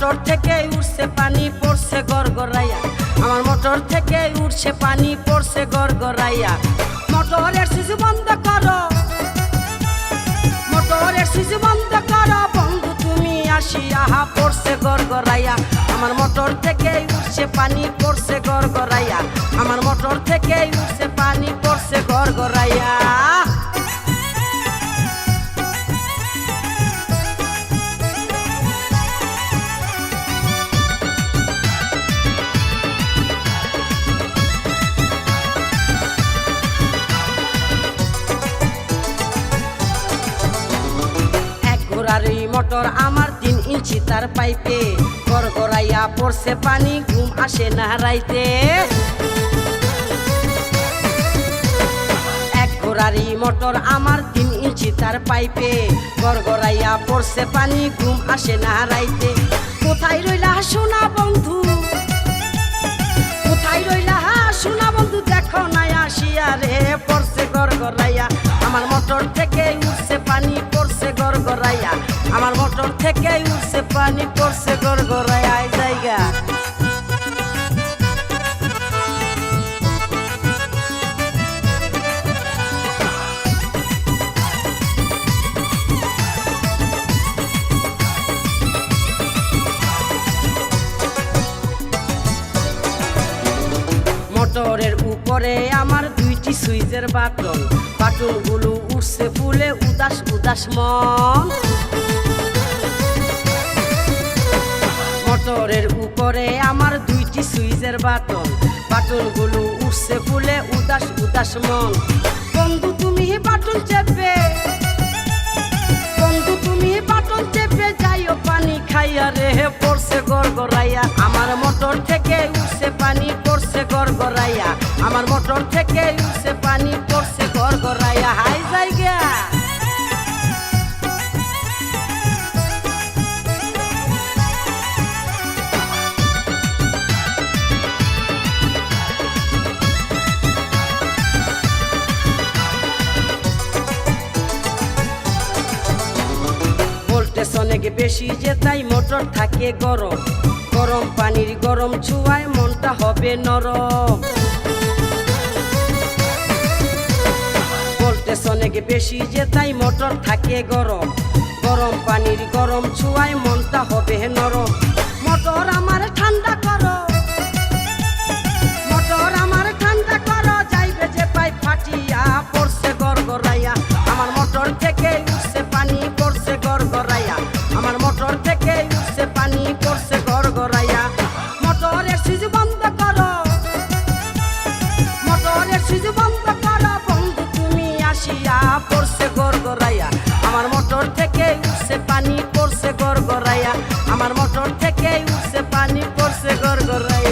Motor থেকে উঠছে পানি পড়ছে গড়গড়াইয়া, আমার মোটর থেকে উঠছে পানি পড়ছে গড়গড়াইয়া। মোটরের সুইচ বন্ধ করো, মোটরের সুইচ বন্ধ করো বন্ধু তুমি আসিয়া, পড়ছে গড়গড়াইয়া। আমার মোটর থেকে উঠছে পানি পড়ছে গড়গড়াইয়া, আমার মোটর থেকে উঠছে পানি পড়ছে গড়গড়াইয়া। আর এই মোটর আমার 3 ইঞ্চি তার পাইপে, গড়গড়াইয়া পড়ছে পানি ঘুম আসে না রাইতে। এক ঘোড়ারি মোটর আমার 3 ইঞ্চি তার পাইপে, গড়গড়াইয়া পড়ছে পানি ঘুম আসে না রাইতে। কোথায় রইলা সোনা বন্ধু, কোথায় রইলা সোনা বন্ধু, দেখো না আসিয়া রে, পড়ছে গড়গড়াইয়া। আমার মোটর থেকে উঠছে পানি পড়ছে গড়গড়াইয়া, আমার মোটর থেকে উঠছে পানি পড়ছে গড়গড়াইয়া। জায়গা মোটরের উপরে আমার 2টি সুইচের বাটন, বাটনগুলো উঠছে ফুলে উদাস উদাস মন। মোটরের উপরে আমার 2টি সুইচের বাটন, বাটনগুলো উঠছে ফুলে উদাস উদাস মন। বন্ধু তুমি বাটন চেপে, বন্ধু তুমি বাটন চেপে যাইও পানি খাইয়া রে, পড়ছে গড়গড়াইয়া। আমার মোটর থেকে উঠছে পানি পড়ছে গড়গড়াইয়া, আমার মোটর থেকে উঠছে পানি পড়ছে গড়গড়াইয়া। হাই জায়গা ভোল্টেজ অনেক বেশি যে তাই মোটর থাকে গরম, গরম পানির গরম ছোঁয়ায় মনটা হবে নরম। ভোল্টেজ অনেক বেশি যে তাই মোটর থাকে গরম, গরম পানির গরম ছোঁয়ায় মনটা হবে নরম। মোটর আমার ঠান্ডা করো, মোটর আমার ঠান্ডা করো, যাইবে যে পাইপ ফাটিয়া পড়ছে গড়গড়াইয়া। আমার মোটর থেকে উঠছে পানি পড়ছে গড়গড়াইয়া, আমার মোটর থেকে উঠছে পানি পড়ছে গড়গড়াইয়া। মোটরের সুইচ বন্ধ করো, মোটরের সুইচ বন্ধ করো বন্ধু তুমি আসিয়া, পড়ছে গড়গড়াইয়া। আমার মোটর থেকে উঠছে পানি পড়ছে